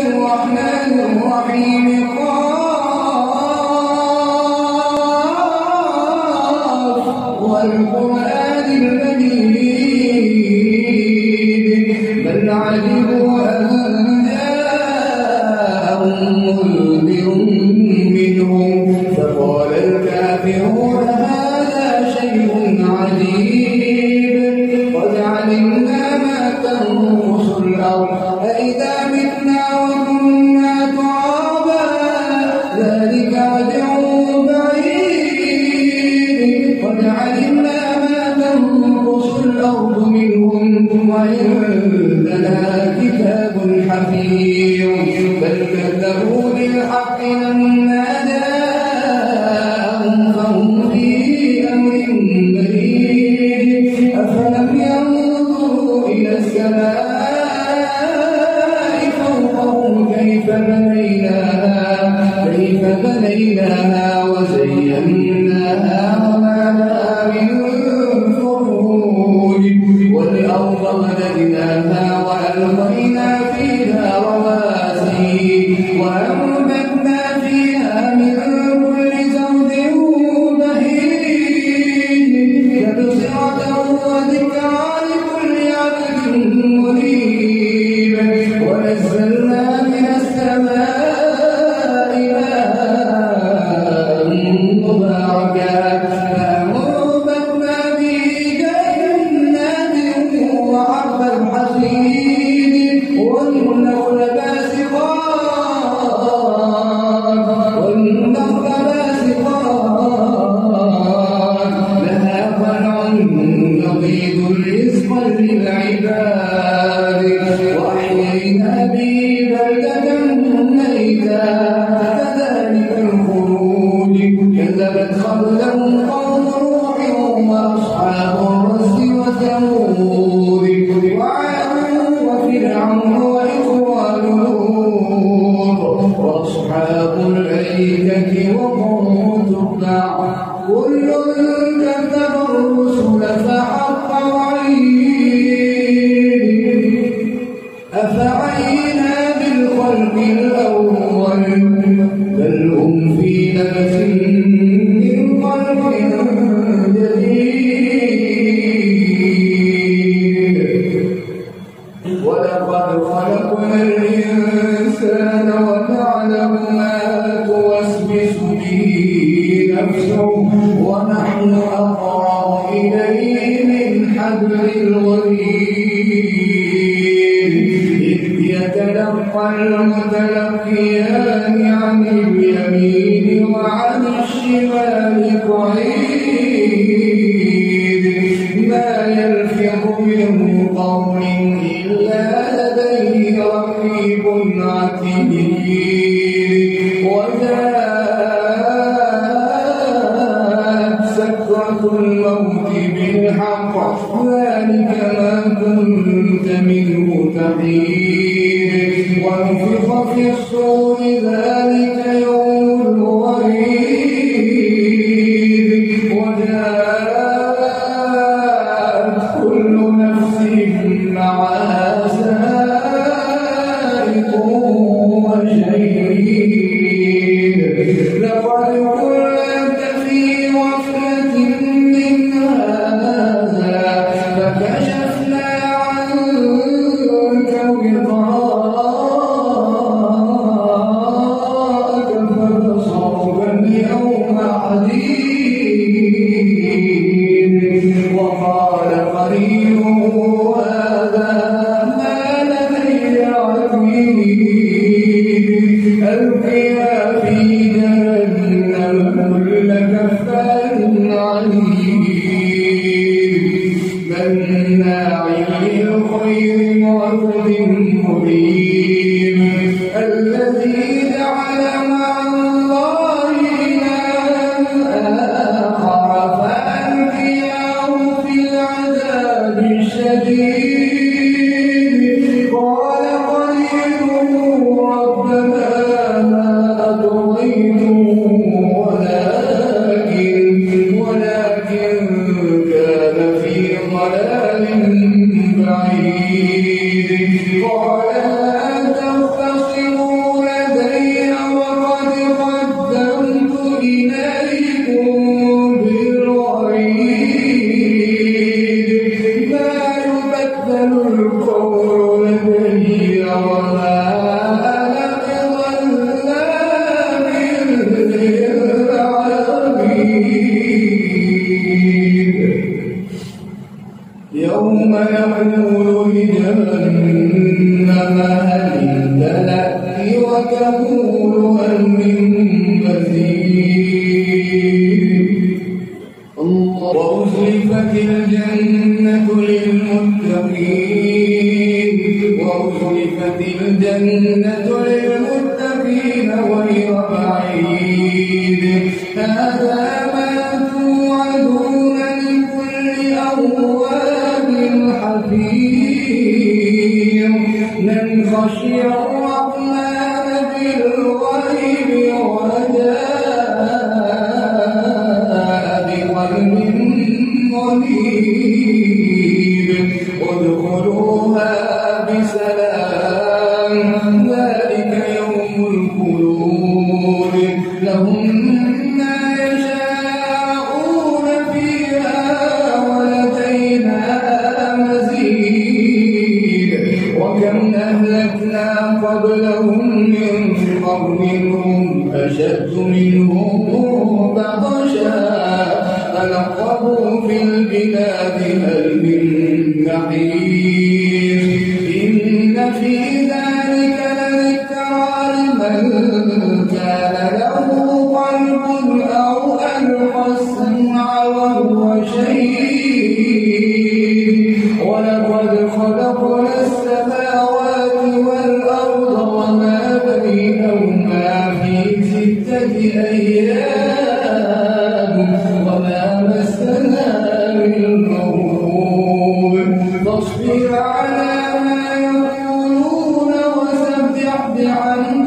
الرحمن الرحيم قاف والقرآن المجيد بل عجبوا أن جاءهم منذر منهم فقال الكافرون هذا شيء عجيب قد علمنا ما تنقص الأرض أإذا متنا وكنا ترابا ذلك رجع بعيد قد علمنا ما تنقص الأرض منهم وعندنا كتاب حفيظ بل كذبوا بالحق لما جاءهم فهم في أمر مريج أفلم ينظروا إلى السماء فوقهم كيف بنيناها وزيناها وما لها من فروج والأرض مددناها وألقينا فيها رواسي وأنبتنا فيها من كل زوج بهيج تبصرة وذكرى لكل عبد منيب ونزلنا من السماء ماء مباركا فأنبتنا به جنات وحب الحصيد والنخل باسقات لها طلع نضيد رزقا للعباد وأحيينا به بلدة ميتا كذلك الخروج كذبت قبلهم قوم نوح وأصحاب الرس وثمود وعاد وفرعون وإخوان لوط وأصحاب الأيكة وقوم تبع كل كذب الرسل فحق وعيد أفعينا بالخلق الأول بل هم في لبس من خلق جديد ولقد خلقنا الإنسان ونعلم ما توسوس به نفسه ونحن أقرب إليه من حبل الوريد إذ يتلقى المتلقيان عن اليمين وعن الشمال قعيد ما يلفظ من قول إلا لديه رقيب عتيد وجاءت سكرة الموت بالحق ذلك ما كنت منه تحيد ونفخ في الصور ذلك يوم الوعيد وجاءت كل نفس معها سائق وشهيد لقد كنت في غفلة من هذا فكشفنا عنك غطاءك فبصرك اليوم حديد وقال قرينه هذا ما لدي عتيد ألقيا في جهنم كل كفار عنيد مناع للخير معتد مريب الذي جعل مع الله إلها آخر فألقياه في العذاب الشديد قال قرينه ربنا ما أطغيته ولكن كان في ضلال بعيد قال لا تخف تقول هل من مزيد. وأزلفت الجنة للمتقين غير بعيد. هذا ما توعدون لكل أواب حفيظ من خشي الرحمن بالغيب وجاء بقلب منيب. ادخلوها بسلام ذلك يوم الخلود لهم ما يشاءون فيها ولدينا مزيد. وكم أهلكنا قبلهم من قرن هم أشد منهم بطشا فنقبوا في البلاد هل من محيص. إن في ذلك لذكرى لمن كان له قلب أو ألقى السمع وهو شهيد. ولقد خلقنا السماوات والأرض وما بينهما في 6 أيام وما مسنا من لغوب. فاصبر على ما يقولون وسبح بحمد